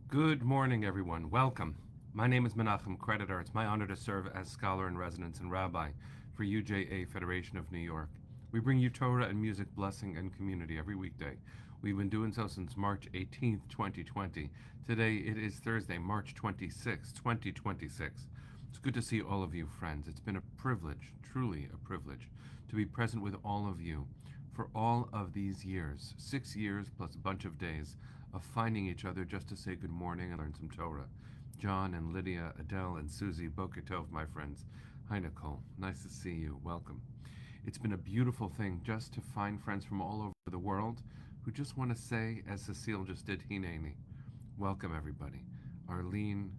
Good morning, everyone. Welcome. My name is Menachem Creditor. It's my honor to serve as scholar in residence and rabbi for UJA Federation of New York. We bring you Torah and music, blessing, and community every weekday. We've been doing so since March 18th, 2020. Today it is Thursday, March 26th, 2026. It's good to see all of you, friends. It's been a privilege, truly a privilege, to be present with all of you for all of these years, 6 years plus a bunch of days of finding each other just to say good morning and learn some Torah. John and Lydia, Adele and Susie, Boker Tov, my friends. Hi, Nicole. Nice to see you. Welcome. It's been a beautiful thing just to find friends from all over the world who just want to say, as Cecile just did, Hineni. Welcome, everybody. Arlene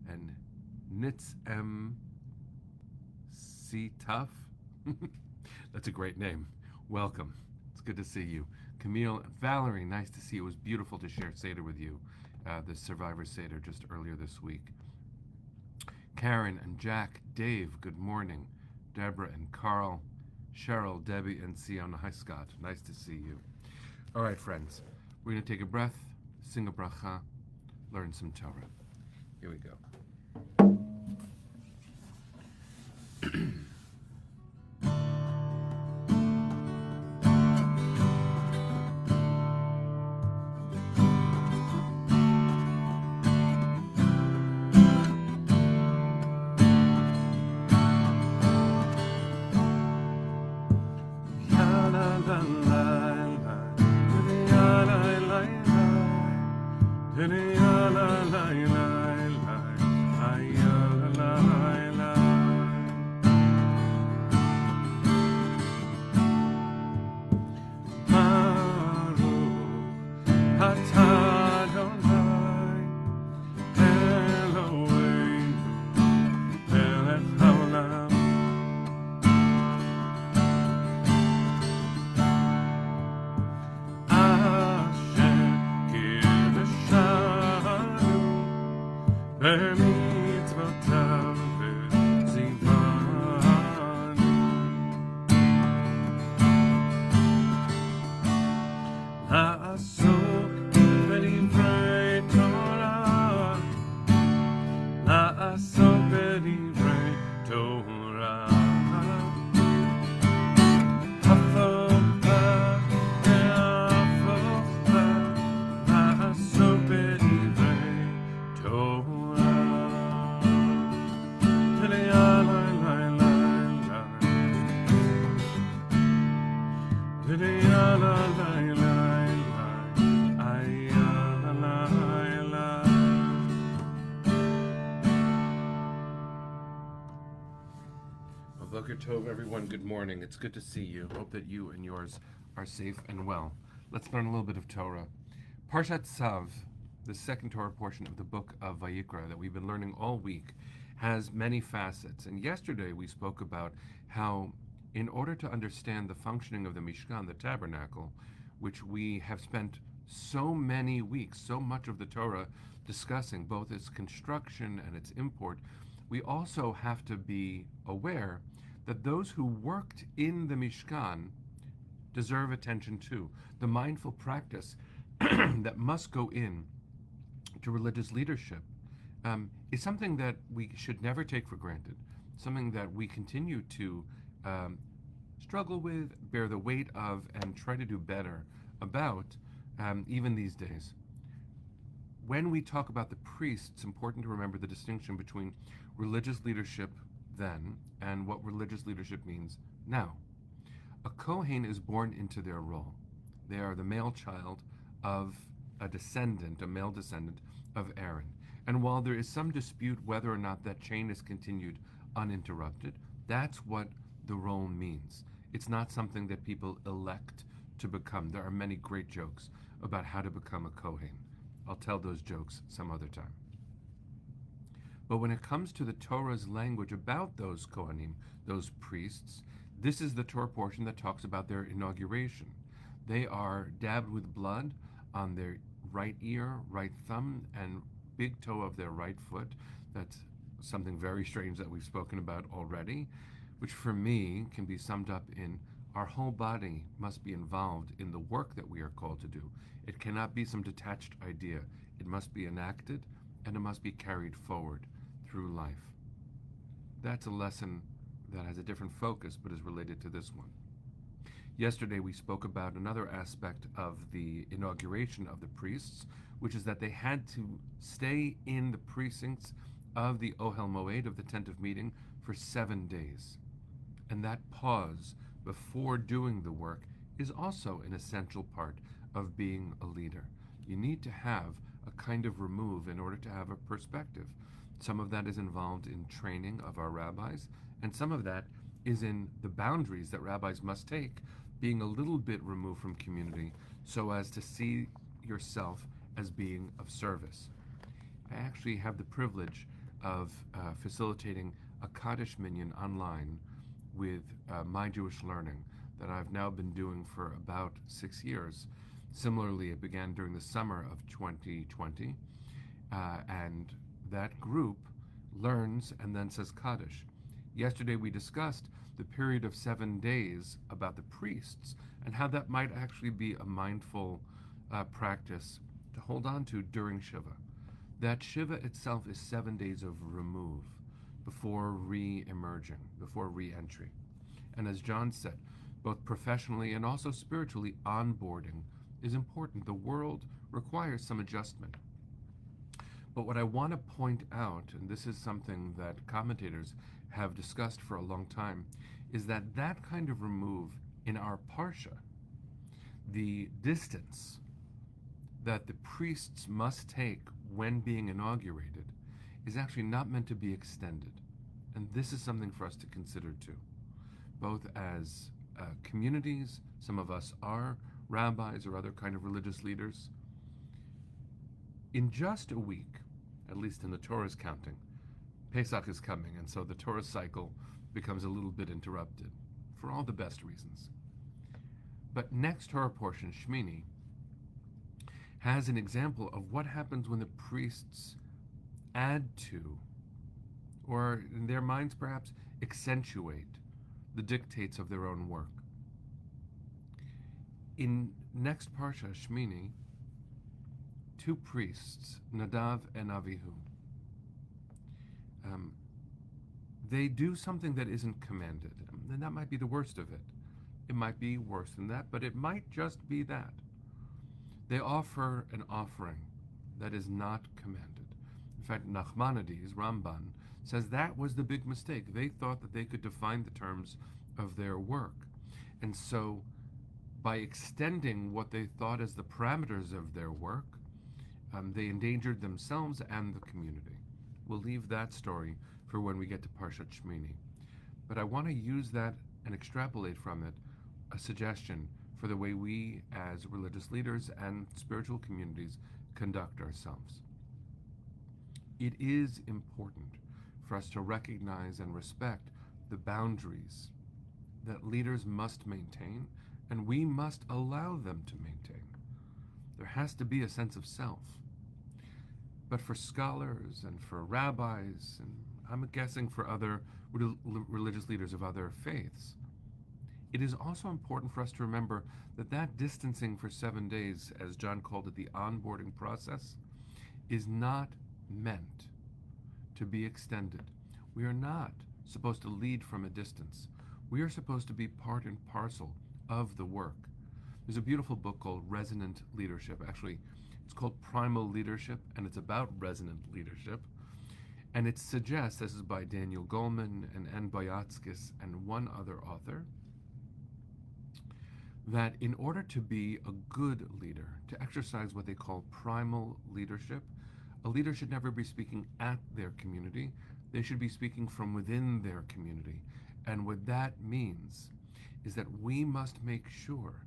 and Nitzem C. Tough. That's a great name. Welcome. It's good to see you. Camille, Valerie, nice to see you. It was beautiful to share Seder with you, the Survivor Seder just earlier this week. Karen and Jack, Dave, good morning. Deborah and Carl, Cheryl, Debbie, and Siona. Hi, Scott. Nice to see you. All right, friends. We're going to take a breath, sing a bracha, learn some Torah. Here we go. Boker Tov, everyone. Good morning. It's good to see you. Hope that you and yours are safe and well. Let's learn a little bit of Torah. Parshat Tzav, the second Torah portion of the book of Vayikra that we've been learning all week, has many facets. And yesterday we spoke about how, in order to understand the functioning of the Mishkan, the tabernacle, which we have spent so many weeks, so much of the Torah discussing, both its construction and its import, we also have to be aware that those who worked in the Mishkan deserve attention too. The mindful practice that must go in to religious leadership is something that we should never take for granted, something that we continue to struggle with, bear the weight of, and try to do better about even these days. When we talk about the priests, it's important to remember the distinction between religious leadership then and what religious leadership means now. A Kohen is born into their role. They are the male child of a male descendant of Aaron. And while there is some dispute whether or not that chain is continued uninterrupted, that's what the role means. It's not something that people elect to become. There are many great jokes about how to become a Kohen. I'll tell those jokes some other time. But when it comes to the Torah's language about those Kohanim, those priests, this is the Torah portion that talks about their inauguration. They are dabbed with blood on their right ear, right thumb, and big toe of their right foot. That's something very strange that we've spoken about already, which for me can be summed up in our whole body must be involved in the work that we are called to do. It cannot be some detached idea. it must be enacted, and it must be carried forward through life. That's a lesson that has a different focus but is related to this one. Yesterday we spoke about another aspect of the inauguration of the priests, which is that they had to stay in the precincts of the Ohel Moed, of the tent of meeting, for 7 days. And that pause before doing the work is also an essential part of being a leader. You need to have a kind of remove in order to have a perspective. Some of that is involved in training of our rabbis, and some of that is in the boundaries that rabbis must take, being a little bit removed from community so as to see yourself as being of service. I actually have the privilege of facilitating a Kaddish minyan online with My Jewish Learning that I've now been doing for about 6 years. Similarly, it began during the summer of 2020, and that group learns and then says Kaddish. Yesterday we discussed the period of 7 days about the priests and how that might actually be a mindful practice to hold on to during Shiva. That Shiva itself is 7 days of remove before re-emerging, before re-entry. And as John said, both professionally and also spiritually, onboarding is important. The world requires some adjustment. But what I want to point out, and this is something that commentators have discussed for a long time, is that that kind of remove in our Parsha, the distance that the priests must take when being inaugurated, is actually not meant to be extended. And this is something for us to consider too. Both as communities, some of us are rabbis or other kind of religious leaders. In just a week, at least in the Torah's counting, Pesach is coming, and so the Torah cycle becomes a little bit interrupted, for all the best reasons. But next Torah portion, Shmini, has an example of what happens when the priests add to, or in their minds perhaps accentuate, the dictates of their own work. In next Parsha, Shmini, 2 priests, Nadav and Avihu, they do something that isn't commanded. And that might be the worst of it. It might be worse than that, but it might just be that. They offer an offering that is not commanded. In fact, Nachmanides, Ramban, says that was the big mistake. They thought that they could define the terms of their work. And so, by extending what they thought as the parameters of their work, they endangered themselves and the community. We'll leave that story for when we get to Parshat Shmini. But I want to use that and extrapolate from it a suggestion for the way we as religious leaders and spiritual communities conduct ourselves. It is important for us to recognize and respect the boundaries that leaders must maintain, and we must allow them to maintain. There has to be a sense of self. But for scholars and for rabbis, and I'm guessing for other religious leaders of other faiths, it is also important for us to remember that that distancing for 7 days, as John called it, the onboarding process, is not meant to be extended. We are not supposed to lead from a distance. We are supposed to be part and parcel of the work. There's a beautiful book called Resonant Leadership. Actually, it's called Primal Leadership, and it's about resonant leadership. And it suggests, this is by Daniel Goleman and Ann Boyatzkis and one other author, that in order to be a good leader, to exercise what they call primal leadership, a leader should never be speaking at their community. They should be speaking from within their community. And what that means is that we must make sure,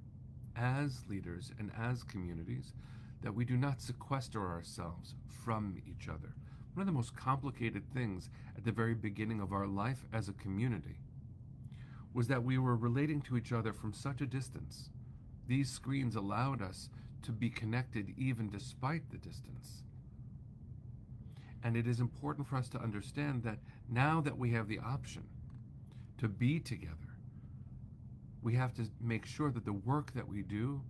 as leaders and as communities, that we do not sequester ourselves from each other. One of the most complicated things at the very beginning of our life as a community was that we were relating to each other from such a distance. These screens allowed us to be connected even despite the distance. And it is important for us to understand that now that we have the option to be together, we have to make sure that the work that we do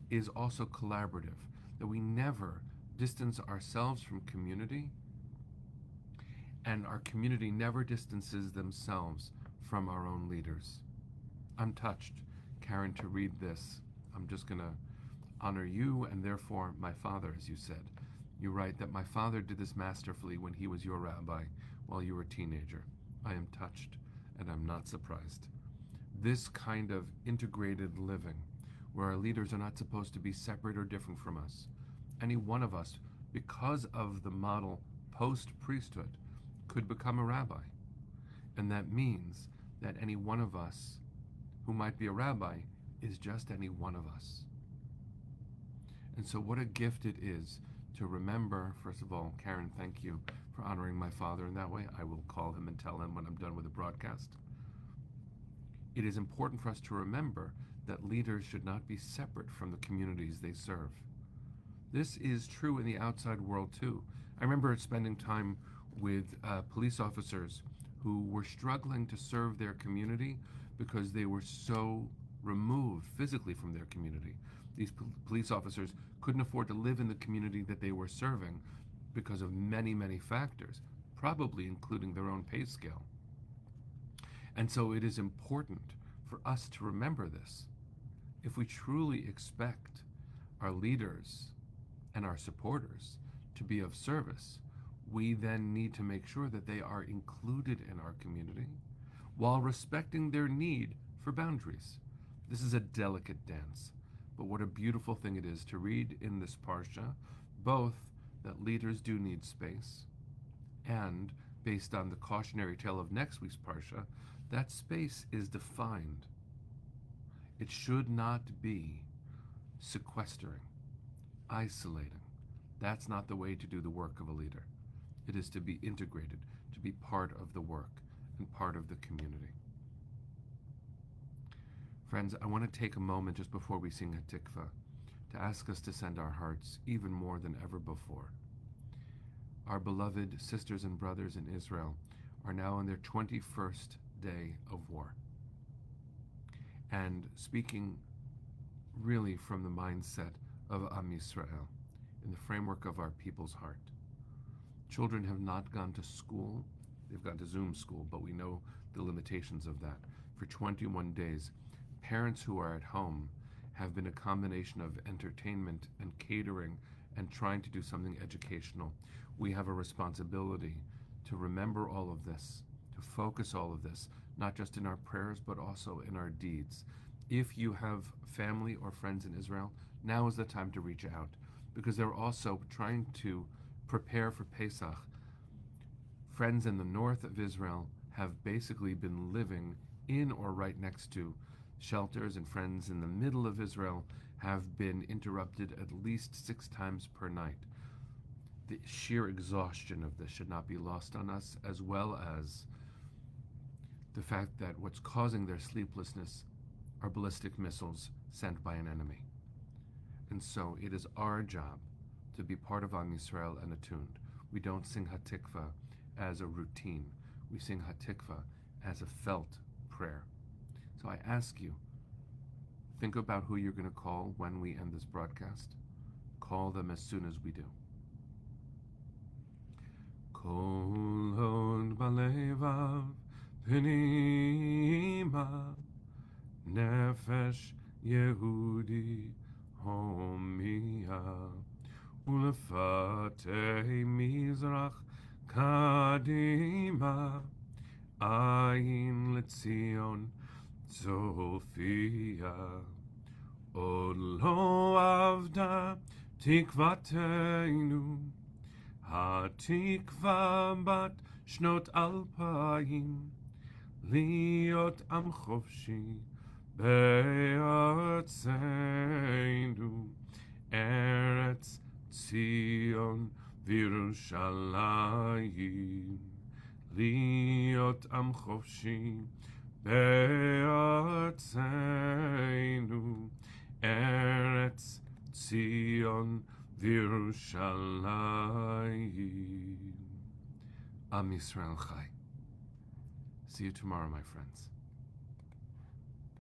is also collaborative, that we never distance ourselves from community, and our community never distances themselves from our own leaders. I'm touched, Karen, to read this. I'm just going to honor you and therefore my father, as you said. You write that my father did this masterfully when he was your rabbi while you were a teenager. I am touched, and I'm not surprised. This kind of integrated living, where our leaders are not supposed to be separate or different from us. Any one of us, because of the model post-priesthood, could become a rabbi. And that means that any one of us who might be a rabbi is just any one of us. And so what a gift it is to remember, first of all, Karen, thank you for honoring my father in that way. I will call him and tell him when I'm done with the broadcast. It is important for us to remember that leaders should not be separate from the communities they serve. This is true in the outside world too. I remember spending time with police officers who were struggling to serve their community because they were so removed physically from their community. These police officers couldn't afford to live in the community that they were serving because of many, many factors, probably including their own pay scale. And so it is important for us to remember this. If we truly expect our leaders and our supporters to be of service, we then need to make sure that they are included in our community while respecting their need for boundaries. This is a delicate dance, but what a beautiful thing it is to read in this parsha, both that leaders do need space, and based on the cautionary tale of next week's parsha, that space is defined. It should not be sequestering, isolating. That's not the way to do the work of a leader. It is to be integrated, to be part of the work and part of the community. Friends, I want to take a moment just before we sing Hatikva to ask us to send our hearts even more than ever before. Our beloved sisters and brothers in Israel are now in their 21st day of war. And speaking really from the mindset of Am Yisrael, in the framework of our people's heart. Children have not gone to school. They've gone to Zoom school, but we know the limitations of that. For 21 days, parents who are at home have been a combination of entertainment and catering and trying to do something educational. We have a responsibility to remember all of this, to focus all of this, not just in our prayers, but also in our deeds. If you have family or friends in Israel, now is the time to reach out, because they're also trying to prepare for Pesach. Friends in the north of Israel have basically been living in or right next to shelters, and friends in the middle of Israel have been interrupted at least 6 times per night. The sheer exhaustion of this should not be lost on us, as well as the fact that what's causing their sleeplessness are ballistic missiles sent by an enemy. And so it is our job to be part of Am Yisrael and attuned. We don't sing Hatikva as a routine. We sing Hatikva as a felt prayer. So I ask you, think about who you're going to call when we end this broadcast. Call them as soon as we do. Kol hod balevav pnima nefesh Yehudi homia ulefatei mizrach kadima ayin letzion Sophia od lo avda tikvateinu hatikva bat shnot alpayim liot am chofshi be'artzeinu eretz Tzion v'Yerushalayim liot am chofshi be'artzeinu eretz Tzion v'Yerushalayim. Am Yisrael Chai. See you tomorrow, my friends.